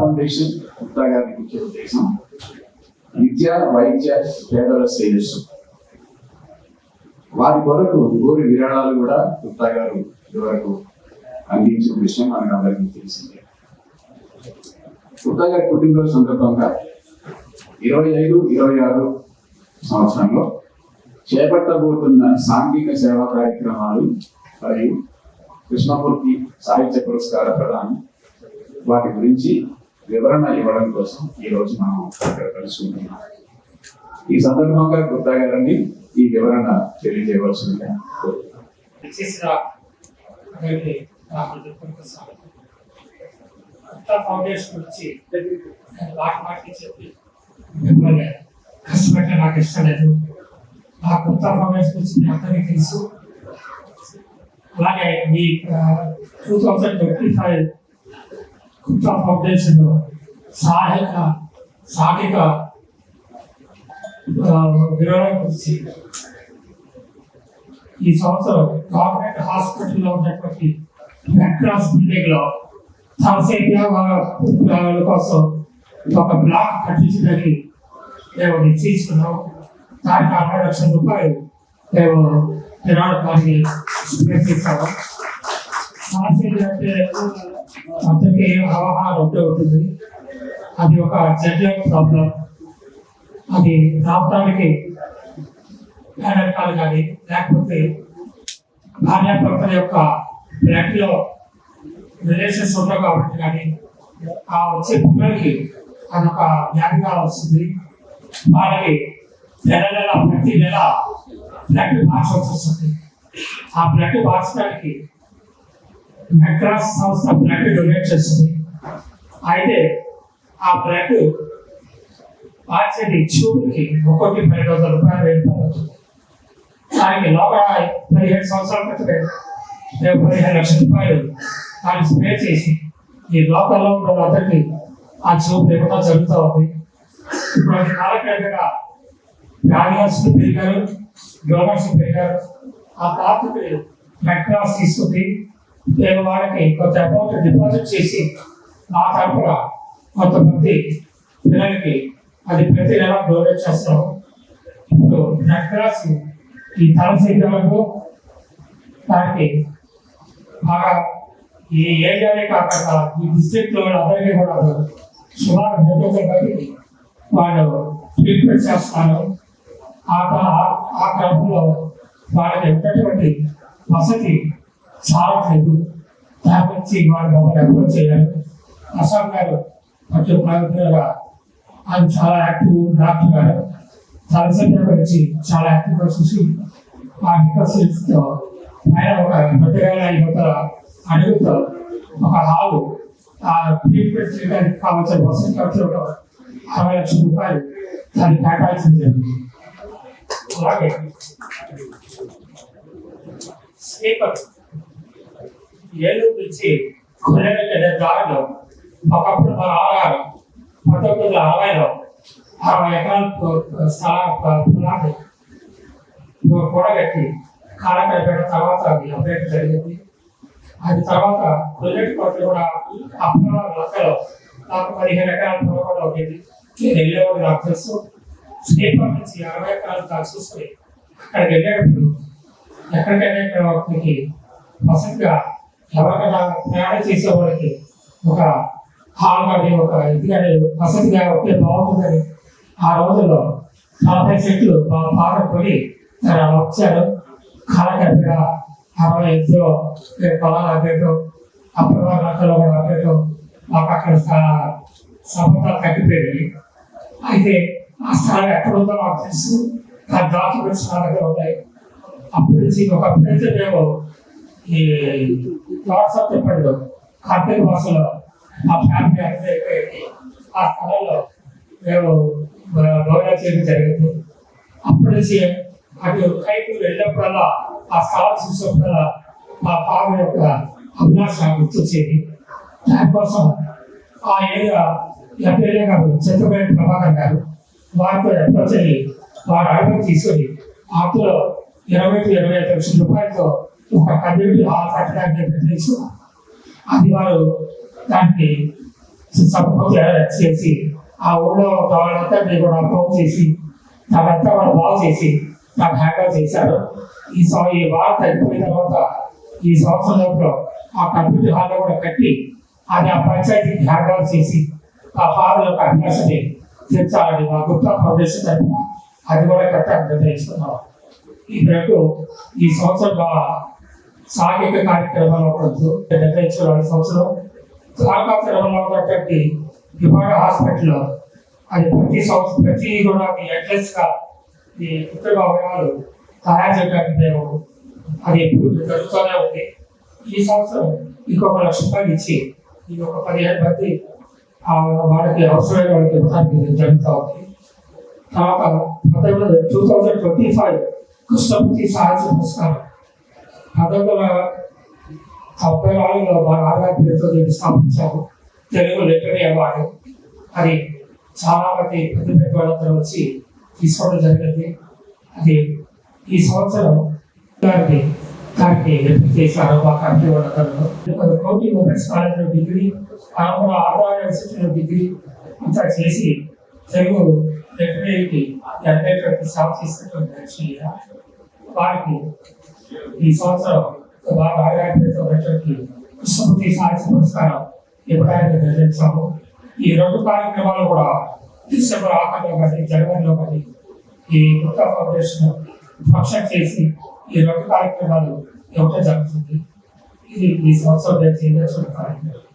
Foundation Gupta గారి ముఖ్య ఉద్దేశం విద్య, వైద్య, పేదల శ్రేయస్సు. వారి కొరకు ఊరి విరాళాలు కూడా గుప్తా గారు ఇదివరకు అందించిన విషయం మనకు అందరికీ తెలిసిందే. గుప్తా గారి పుట్టినరోజు సందర్భంగా 25-26 సంవత్సరంలో చేపట్టబోతున్న సాంఘిక సేవా కార్యక్రమాలు మరియు కృష్ణమూర్తి సాహిత్య పురస్కార ప్రదానం వాటి గురించి వివరణ ఇవ్వడం కోసం ఈరోజు మనం ఇక్కడ కలుసుకుంటున్నాం. ఈ సందర్భంగా గుప్తా గారిని ఈ వివరణ తెలియజేయవలసిందిగా ఫౌండేషన్ గురించి చెప్పి మిమ్మల్ని కష్టపెట్టే నాకు ఇష్టం లేదు. ఆ కొత్త ఫౌండేషన్ గురించి మీ అందరికీ తెలుసు. అలాగే ఈ 2025 కొత్త ఫౌండేషన్ సాంఘిక విరాళం గురించి ఈ సంవత్సరం గవర్నమెంట్ హాస్పిటల్లో ఉన్నటువంటి రెడ్ క్రాస్ బిల్డింగ్ లో తలసేమియా కోసం ఒక బ్లాక్ కట్టించడానికి మేము నిశ్చయించుకున్నాం. దానికి 60 లక్షల రూపాయలు మేము విరాళానికి స్వీకరిస్తాము. తలసేమియా అంటే అందరికీ అవగాహన ఉంటుంది. అది ఒక జెనెటిక్ ప్రాబ్లం. అది రావడానికి పేదరికాలు కానీ లేకపోతే భార్యాభర్తల యొక్క బ్లడ్ లో రిలేషన్స్ ఉండవు కాబట్టి కానీ ఆ వచ్చే పిల్లలకి అదొక వ్యాధిగా వస్తుంది. వాళ్ళకి ప్రతి నెల బ్లడ్ మార్చవలసి వస్తుంది. ఆ బ్లడ్ మార్చడానికి రెడ్ క్రాస్ సంస్థ బ్లడ్ డొనేట్ చేస్తుంది. అయితే ఆ బ్లడ్ మార్చేది ట్యూబ్కి ఒక్కొక్కటి 12,000 రూపాయలు అవుతుంది. దానికి లోపల 17 సంవత్సరాల క్రితమే 15 లక్షల రూపాయలు దాన్ని స్ప్రే చేసి ఈ లోకల్లో ఉన్న వాళ్ళందరికీ ఆ ట్యూబ్ ఇవ్వడం జరుగుతూ ఉంది. ఇప్పుడు అది కాలక్రమంగా వ్యాధిగ్రస్తులు పెరిగారు, డోనర్స్ పెరిగారు. ఆ పాత్రకి రెడ్ క్రాస్ తీసుకుంది. మేము వాళ్ళకి కొంత అమౌంట్ డిపాజిట్ చేసి ఆ తరపున కొంతమంది పిల్లలకి అది ప్రతి నెల డొనేట్ చేస్తాం. ఇప్పుడు రెడ్ క్రాస్ ఈ తలసేమియాలకు దానికి బాగా ఈ ఏరియానే కాకుండా ఈ డిస్ట్రిక్ట్ లో అందరికీ కూడా సుమారు 300 మందికి వాళ్ళు ట్రీట్మెంట్ చేస్తున్నారు. ఆ క్రమంలో వాళ్ళకి ఉన్నటువంటి వసతి చాలట్లేదు. దాని నుంచి వాళ్ళు మమ్మల్ని అప్రోచ్ చేయాలి. అస్సాం గారు కొంచెం ప్రభుత్వంగా ఆయన చాలా యాక్టివ్ డాక్టర్ గారు తలసేమియా గురించి చాలా యాక్టివ్గా చూసి ఆ రిక్వెస్ట్తో ఆయన ఒక 2,500 అడుగుతో ఒక హాలు ఆ ట్రీట్మెంట్ చేయడానికి కావాల్సిన వసతి ఖర్చు 60 లక్షల రూపాయలు దాన్ని కేటాయించడం జరిగింది. అలాగే స్లీపర్ ఏలూరు నుంచి కొల్లెల దారిలో ఒకప్పుడు మా ఆగారు 1960లో 60 ఎకరాల పొలాన్ని కూడగట్టి కాలకట్టిన తర్వాత అది అప్డేట్ జరిగింది. అది తర్వాత కొల్లెటి కోట్లు కూడా అప్పుడు లెక్కలో నాకు 15 ఎకరాల పొలం కూడా ఉండేది. నేను వెళ్ళేవాడు నాకు తెలుసు. స్లీపర్ నుంచి 60 ఎకరాలు దాకా చూసుకుని అక్కడికి వెళ్ళేటప్పుడు ఎక్కడికైనా వాటికి వసతిగా ఎవరికైనా ప్రయాణం చేసే వాళ్ళకి ఒక హాల్ కానీ ఒక ఇది కానీ వసతిగా ఒకే బాగుంటుందని ఆ రోజుల్లో 40 సెంట్లు బాగా కొని వచ్చారు. కాలకట్టిగా 65లో పొలాలు అప్పేయటం అప్పుడు లెక్కలో కూడా అప్పేయటం మాకు అక్కడ సంబంధాలు తగ్గిపోయాయి. అయితే ఆ స్థలం ఎక్కడుందో మాకు తెలుసు. ఆ డాక్యుమెంట్స్ నా దగ్గర ఉన్నాయి. అప్పటి నుంచి ఒకప్పుడైతే మేము ఈ వాట్సాప్ చెప్పండి కార్తీక మాసంలో మా ఫ్యామిలీ అందరూ ఆ స్థలంలో మేము భోజనం చేయడం జరిగింది. అప్పటి నుంచి అటు కైపు వెళ్ళినప్పుడల్లా ఆ స్థలం చూసినప్పుడల్లా మా ఫాదర్ యొక్క అభిలాష గుర్తొచ్చేది. దానికోసం ఆ ఏరియా ఎమ్మెల్యే గారు చంద్రబాబు ప్రభాకర్ గారు వారితో అప్రోచ్ అయ్యి వారు అనుమతి తీసుకొని అందులో 20-25 లక్షల రూపాయలతో ఒక కమ్యూనిటీ హాల్ కట్టడానికి నిర్ణయించుకున్నారు. అది వారు దానికి సపోర్ట్ చేసి ఆ ఊళ్ళో వాళ్ళందరినీ కూడా అప్రోచ్ చేసి దానంతా కూడా బాగు చేసి నాకు హ్యాండ్ చేశారు. ఈ వారం తగ్గిపోయిన తర్వాత ఈ సంవత్సరం లోపల ఆ కమ్యూనిటీ హాల్లో కూడా కట్టి అది ఆ పంచాయతీకి హ్యాండ్ చేసి ఆ ఫాదర్ యొక్క అభ్యాసాన్ని తెచ్చాలని మా గుప్తా ఫౌండేషన్ తరఫున అది కూడా కట్టాలని నిర్ణయించుకున్నాం. ఈ సంవత్సరం మా సాంఘిక కార్యక్రమాలు నిర్ణయించుకున్న సంవత్సరం ద్వారకా తిరుమలలో ఉన్నటువంటి విభాగ హాస్పిటల్లో అది ప్రతి కూడా అడ్రస్ గా ఈ కృత్రిమ అవయవాలు తయారు చేయడానికి మేము అది ఎప్పుడు జరుగుతూనే ఉంది. ఈ సంవత్సరం ఇంకొక ₹1,00,000 ఇచ్చి ఇంకొక 15 మంది వాళ్ళకి అవసరమైన వాళ్ళకి ఇవ్వడానికి జరుగుతూ ఉంది. తర్వాత 2025 కృష్ణమూర్తి సాహిత్య పురస్కారం 1994లో మా నాన్నగారి పేరుతో దీన్ని స్థాపించాము. తెలుగు లిటరీ అవార్డు అది చాలా మంది పెద్ద వాళ్ళందరూ వచ్చి తీసుకోవడం జరిగింది. అది ఈ సంవత్సరం దానికి ఎంపిక చేశారు మా కమిటీ వాళ్ళందరూ. కోటి ఉమెన్స్ కాలేజ్లో డిగ్రీ, ఆంధ్ర యూనివర్సిటీలో డిగ్రీ అంతా చేసి తెలుగు లిటరీకి అనేటువంటి సేవ చేసినటువంటి వారికి ఈ సంవత్సరం బాగా కృష్ణమూర్తి సాహిత్య పురస్కారం ఇవ్వడానికి నిర్ణయించాము. ఈ 2 కార్యక్రమాలు కూడా డిసెంబర్ ఆఖరిలో కానీ జనవరిలో కానీ ఈ గుప్తా ఫౌండేషన్ ఫంక్షన్ చేసి ఈ 2 కార్యక్రమాలు ఇవ్వడం జరుగుతుంది. ఇది ఈ సంవత్సరం నేను చేయవలసిన కార్యక్రమం.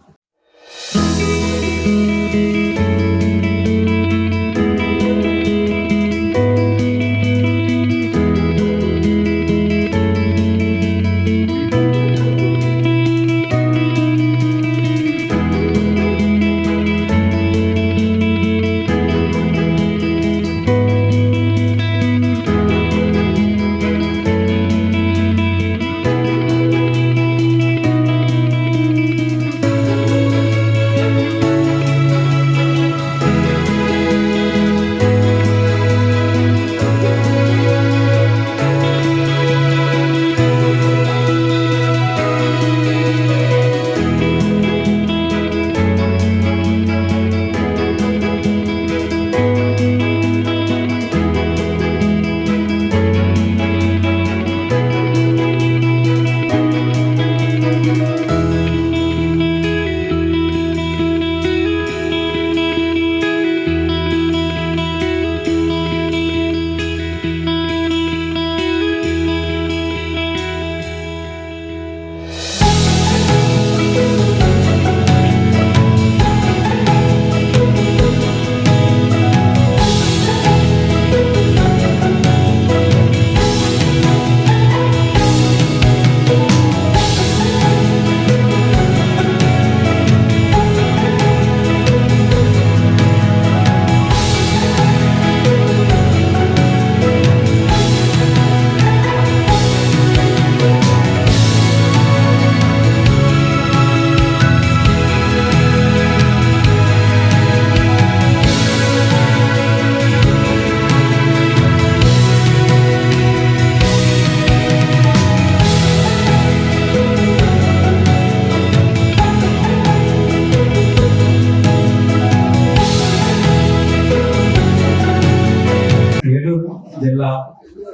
జిల్లా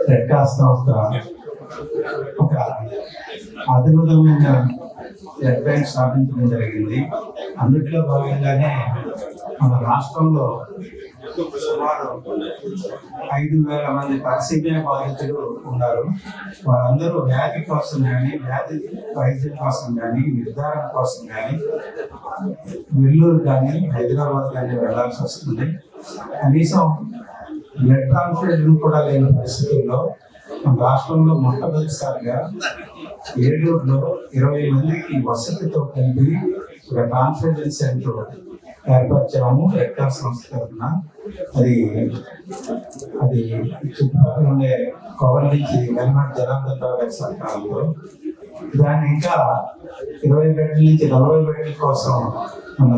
రెడ్ క్రాస్ సంస్థ ఒక అద్భుతమైన బ్లడ్ బ్యాంక్ స్థాపించడం జరిగింది. అందులో భాగంగానే మన రాష్ట్రంలో సుమారు 5,000 మంది తలసేమియా బాధితులు ఉన్నారు. వారందరూ వ్యాధి కోసం కానీ వ్యాధి వైద్యం కోసం కానీ నిర్ధారణ కోసం కానీ నెల్లూరు కానీ హైదరాబాద్ కానీ వెళ్లాల్సి వస్తుంది. కనీసం బ్లడ్ ట్రాన్స్ఫ్యూజన్ కూడా లేని పరిస్థితుల్లో మన రాష్ట్రంలో మొట్టమొదటిసారిగా ఏలూరులో 20 మందికి వసతితో కలిపి ఒక ట్రాన్స్ఫ్యూజన్ సెంటర్ ఏర్పరిచాము రెడ్ క్రాస్ సంస్థ తరఫున. అది చుట్టుపక్కల ఉండే కోవల నుంచి వెల్నాడు జనార్దనరావు గారి సహకారంలో దాన్ని ఇంకా 20 బెడ్ల నుంచి 40 బెడ్ల కోసం మన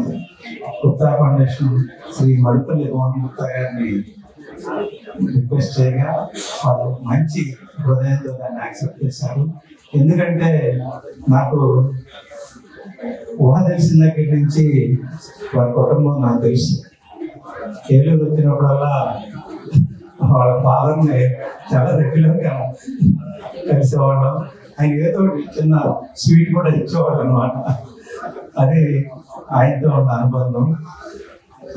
గుప్తా ఫౌండేషన్ శ్రీ మడుపల్లి మోహన్ గుప్తా గారిని రిక్వెస్ట్ చేయగా వాళ్ళు మంచి హృదయంతో దాన్ని యాక్సెప్ట్ చేశారు. ఎందుకంటే నాకు ఊహ తెలిసిన దగ్గర నుంచి వారి కుటుంబం నాకు తెలుసు. ఏలూరు వచ్చినప్పుడల్లా వాళ్ళ ఫాదర్ని చాలా రెగ్యులర్గా కలిసేవాళ్ళం. ఆయన ఏదో ఒకటి చిన్న స్వీట్ కూడా ఇచ్చేవాడు అనమాట. అది ఆయనతో ఉన్న అనుబంధం.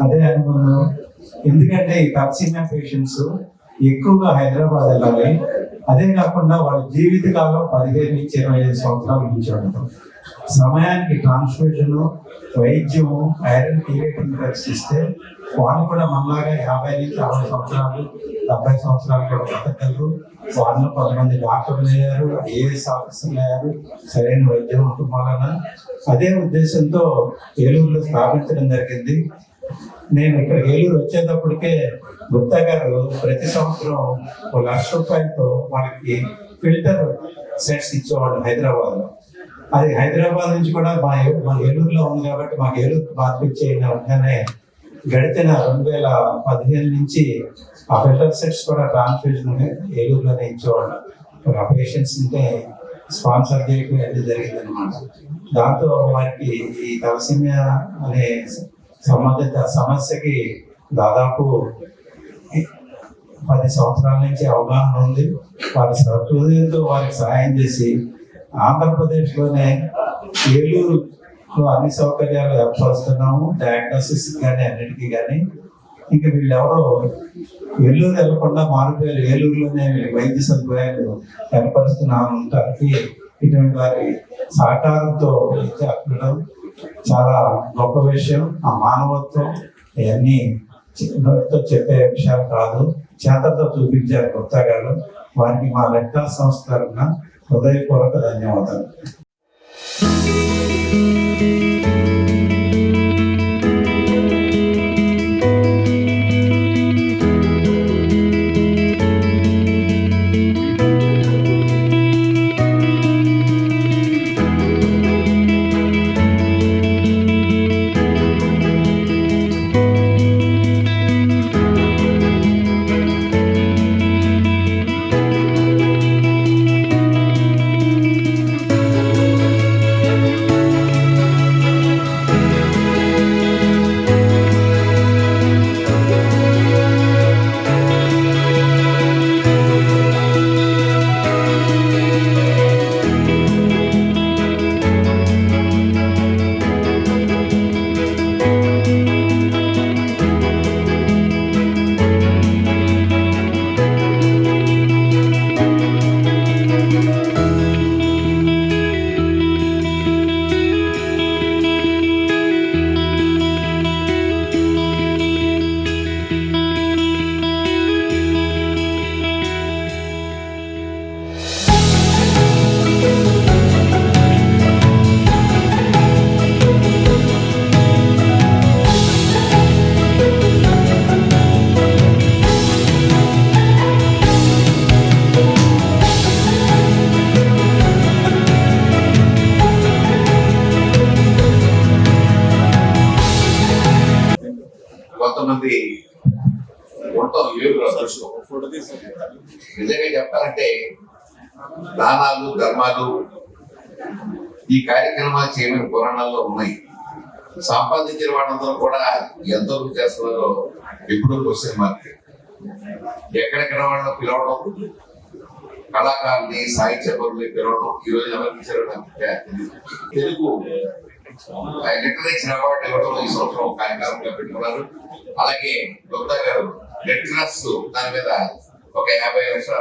అదే అనుబంధం ఎందుకంటే ఈ తలసీమియా పేషెంట్స్ ఎక్కువగా హైదరాబాద్ వెళ్ళాలి. అదే కాకుండా వాళ్ళ జీవితకాలం 15 నుంచి 25 సంవత్సరాల నుంచి ఉండటం. సమయానికి ట్రాన్స్ఫ్యూజన్, వైద్యము, ఐరన్ క్రియేటింగ్ డ్రగ్స్ ఇస్తే వాళ్ళు కూడా మనలాగా 50 నుంచి 60 సంవత్సరాలు 70 సంవత్సరాలు కూడా బతకగలరు. వాళ్ళు కొంతమంది డాక్టర్లు అయ్యారు, ఐఏఎస్ ఆఫీసర్లు అయ్యారు, సరైన వైద్యం ఉండటం వలన. అదే ఉద్దేశంతో ఏలూరులో స్థాపించడం జరిగింది. నేను ఇక్కడ ఏలూరు వచ్చేటప్పటికే గుప్తా గారు ప్రతి సంవత్సరం 1 లక్ష రూపాయలతో వాళ్ళకి ఫిల్టర్ సెట్స్ ఇచ్చేవాళ్ళు హైదరాబాద్లో. అది హైదరాబాద్ నుంచి కూడా మా ఏలూరులో ఉంది కాబట్టి మాకు ఏలూరు మార్పిచ్చేయన వెంటనే గడిచిన 2015 నుంచి ఆ ఫిల్టర్ సెట్స్ కూడా ట్రాన్స్ఫ్యూజన్ ఏలూరులోనే ఇచ్చేవాళ్ళు. ఆ పేషెంట్స్ ఉంటే స్పాన్సర్ చేయడం అనేది జరిగింది అనమాట. దాంతో వారికి ఈ తలసీమియా అనే సంబంధిత సమస్యకి దాదాపు 10 సంవత్సరాల నుంచి అవగాహన ఉంది. వారి హృదయంతో వారికి సహాయం చేసి ఆంధ్రప్రదేశ్లోనే ఏలూరులో అన్ని సౌకర్యాలు ఏర్పరుస్తున్నాము, డయాగ్నోసిస్ కానీ అన్నిటికీ. కానీ ఇంకా వీళ్ళెవరో ఏలూరు వెళ్లకుండా మారిపోయారు, ఏలూరులోనే వైద్య సదుపాయాలు ఏర్పరుస్తున్నాము. ఇటువంటి వారి సహకారంతో అక్కడ చాలా గొప్ప విషయం. ఆ మానవత్వం ఇవన్నీ నోటితో చెప్పే విషయాలు కాదు, చేతతో చూపించారు గుప్తా గారు. వారికి మా రెడ్ క్రాస్ సంస్థ తరఫున హృదయపూర్వక ధన్యవాదాలు. కొంతమంది ఉండటం ఏలూరు అదృష్టం. నిజంగా చెప్పాలంటే దానాలు ధర్మాలు ఈ కార్యక్రమాలు చేయమని పురాణాల్లో ఉన్నాయి. సంపాదించిన వాళ్ళందరూ కూడా ఎంతో చేస్తున్నారో ఎప్పుడూ క్వశ్చన్ మార్క్. ఎక్కడెక్కడ వాళ్ళని పిలవడం, కళాకారుల్ని సాహిత్య పరుల్ని పిలవడం. ఈరోజు ఎవరికి తెలుగు లిటరేచర్ అవార్డు ఇవ్వడం ఈ సంవత్సరం కార్యక్రమంగా పెట్టుకున్నారు. అలాగే గుప్తా గారు రెడ్ క్రాస్ దాని మీద ఒక 50 లక్షల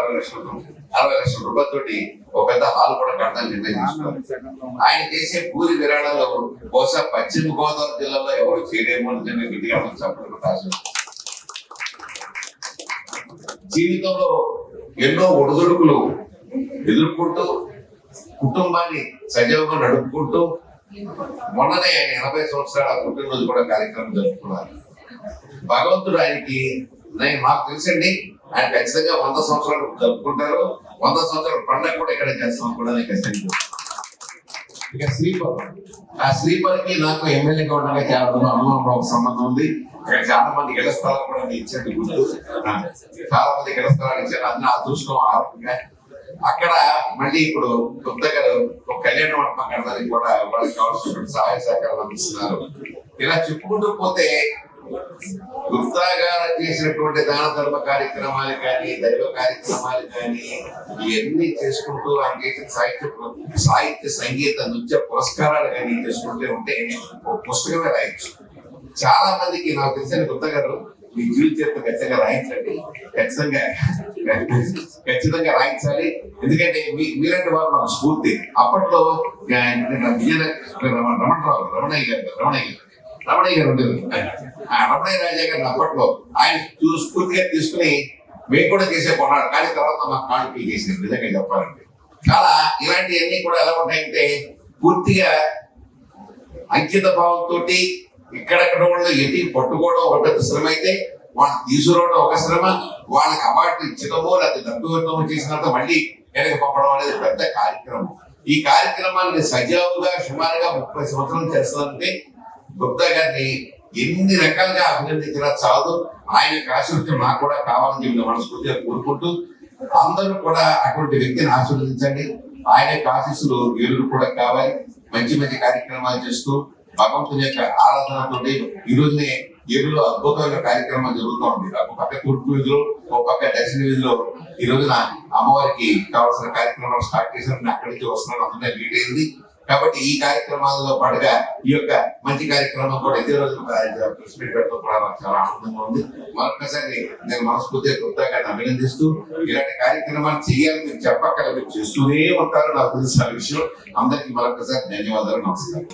60 లక్షల రూపాయలతోటి ఒక పెద్ద హాల్ కూడా కట్టాలని నిర్ణయం తీసుకున్నారు. ఆయన చేసే పూరి విరాళాలు బహుశా పశ్చిమ గోదావరి జిల్లాలో ఎవరు చేయలేమో అని గట్టిగా చెప్పడం. జీవితంలో ఎన్నో ఒడిదుడుకులు ఎదుర్కొంటూ కుటుంబాన్ని సజీవంగా నడుపుకుంటూ మొన్ననే ఆయన 80 సంవత్సరాల పుట్టినరోజు కూడా కార్యక్రమం జరుపుకున్నారు. భగవంతుడు ఆయనకి మాకు తెలుసండి, ఆయన ఖచ్చితంగా 100 సంవత్సరాలు జరుపుకుంటారు. 100 సంవత్సరాల పండుగ కూడా ఇక్కడ చేస్తాం కూడా ఖచ్చితంగా. ఇక స్లీపర్, ఆ స్లీపర్ కి నాకు ఎమ్మెల్యేగా ఉండగా చాలా అనుభవం ఒక సంబంధం ఉంది. ఇక్కడ చాలా మంది ఇళ్ల స్థలాలు కూడా ఇచ్చారు. చాలా మంది ఇళ్ల స్థలాలు ఇచ్చారు. అన్న అదృష్టం ఆరోగ్యంగా అక్కడ మళ్ళీ ఇప్పుడు కొత్తగా ఒక కళ్యాణ మండపం కట్టడానికి కూడా వాళ్ళకి కావాల్సినటువంటి సహాయ సహకారాలు అందిస్తున్నారు. ఇలా చెప్పుకుంటూ పోతే గుప్తా గారు చేసినటువంటి దాన ధర్మ కార్యక్రమాలు కానీ, దైవ కార్యక్రమాలు కానీ ఇవన్నీ చేసుకుంటూ ఆయన చేసిన సాహిత్య సంగీత నృత్య పురస్కారాలు కానీ చేసుకుంటూ ఉంటే ఒక పుస్తకమే రాయొచ్చు. చాలా మందికి నాకు తెలిసిన గుప్తా గారు మీ జీవితం ఖచ్చితంగా రాయించండి, ఖచ్చితంగా రాయించాలి. ఎందుకంటే మీలాంటి వారు మాకు స్ఫూర్తి. అప్పట్లో రమణయ్య గారు ఉండేది. రమణయ్య రాజా గారిని అప్పట్లో ఆయన స్ఫూర్తిగా తీసుకుని మేము కూడా చేసే కొన్నాడు. కానీ తర్వాత మాకు కాళ్ళు పీ చేసింది నిజంగా చెప్పాలంటే. చాలా ఇలాంటివన్నీ కూడా ఎలా ఉంటాయంటే పూర్తిగా అంకిత భావంతో ఇక్కడెక్కడ వాళ్ళు ఎన్ని పట్టుకోవడం ఒక పెద్ద శ్రమ అయితే, వాళ్ళు తీసుకురావడం ఒక శ్రమ, వాళ్ళకి అవార్డు ఇచ్చడమో లేకపోతే డబ్బు ఇవ్వడమో చేసినంత మళ్ళీ వెనక పంపడం అనేది పెద్ద కార్యక్రమం. ఈ కార్యక్రమాన్ని సజావుగా సుమారుగా 30 సంవత్సరాలు చేస్తానంటే గుప్తా గారిని ఎన్ని రకాలుగా అభినందించినా చాలు. ఆయన ఆశీర్వదించడం నాకు కూడా కావాలని చెప్పి మనస్ఫూర్తిగా కోరుకుంటూ అందరూ కూడా అటువంటి వ్యక్తిని ఆశీర్వదించండి. ఆయన ఆశీస్సులు ఏలుగు కూడా కావాలి. మంచి మంచి కార్యక్రమాలు చేస్తూ భగవంతుని యొక్క ఆరాధనతో ఈ రోజునే ఏడులో అద్భుతమైన కార్యక్రమాలు జరుగుతూ ఉంది. ఒక పక్క తూర్పు వీధిలో, ఒక పక్క దక్షిణ వీధిలో ఈ రోజున అమ్మవారికి కావాల్సిన కార్యక్రమాలు స్టార్ట్ చేశారు. అక్కడి నుంచి వస్తున్నాను, అందులో లేట్ అయింది. కాబట్టి ఈ కార్యక్రమాలలో పాటుగా ఈ యొక్క మంచి కార్యక్రమం కూడా ఇదే రోజు ప్రెస్ మీట్ పెట్టడం కూడా నాకు చాలా ఆనందంగా ఉంది. మరొకసారి నేను మనస్ఫూర్తిగా గుప్తా గారిని అభినందిస్తూ ఇలాంటి కార్యక్రమాలు చేయాలని మీరు చెప్పక్కల మీరు చేస్తూనే ఉంటారు, నాకు తెలిసిన విషయం. అందరికీ మరొకసారి ధన్యవాదాలు, నమస్కారం.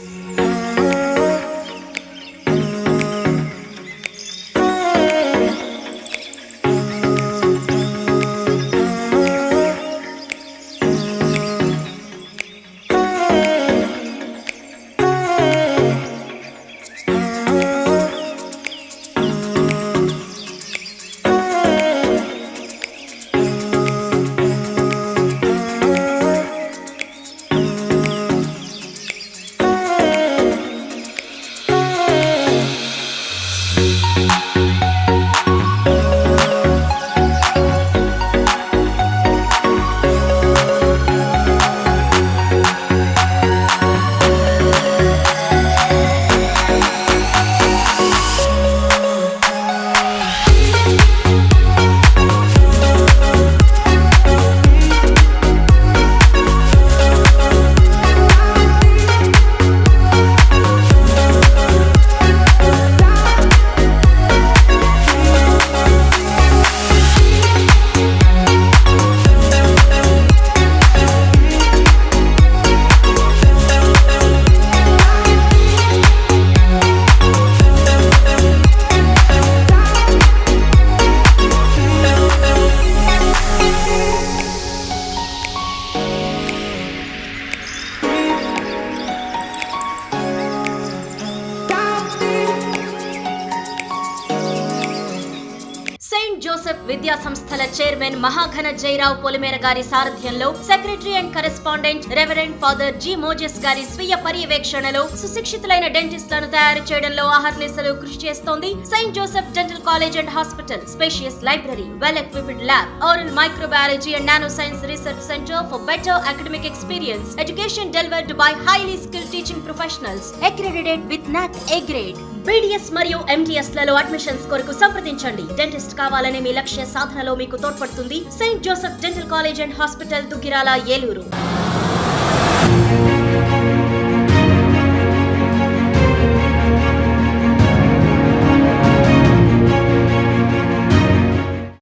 విద్యా సంస్థల చైర్మన్ మహాఘన జయరావు పొలిమేర గారి సారథ్యంలో secretary and correspondent reverend father G Moses గారి స్వీయ పర్యవేక్షణలో సుశిక్షితులైన డెంటిస్టులను తయారు చేయడంలో అహర్నిశలు కృషి చేస్తోంది Saint Joseph dental college and hospital. Spacious library, well equipped lab, oral microbiology and nanoscience research center for better academic experience. Education delivered by highly skilled teaching professionals, accredited with NAC A grade. BDS మరియు MDS లలో admissions కొరకు సంప్రదించండి. Dentist కావాలనే మీ లక్ష్య సాధనలో మీకు తోడ్పడుతుంది Saint Joseph dental college and hospital, Duggirala, Eluru.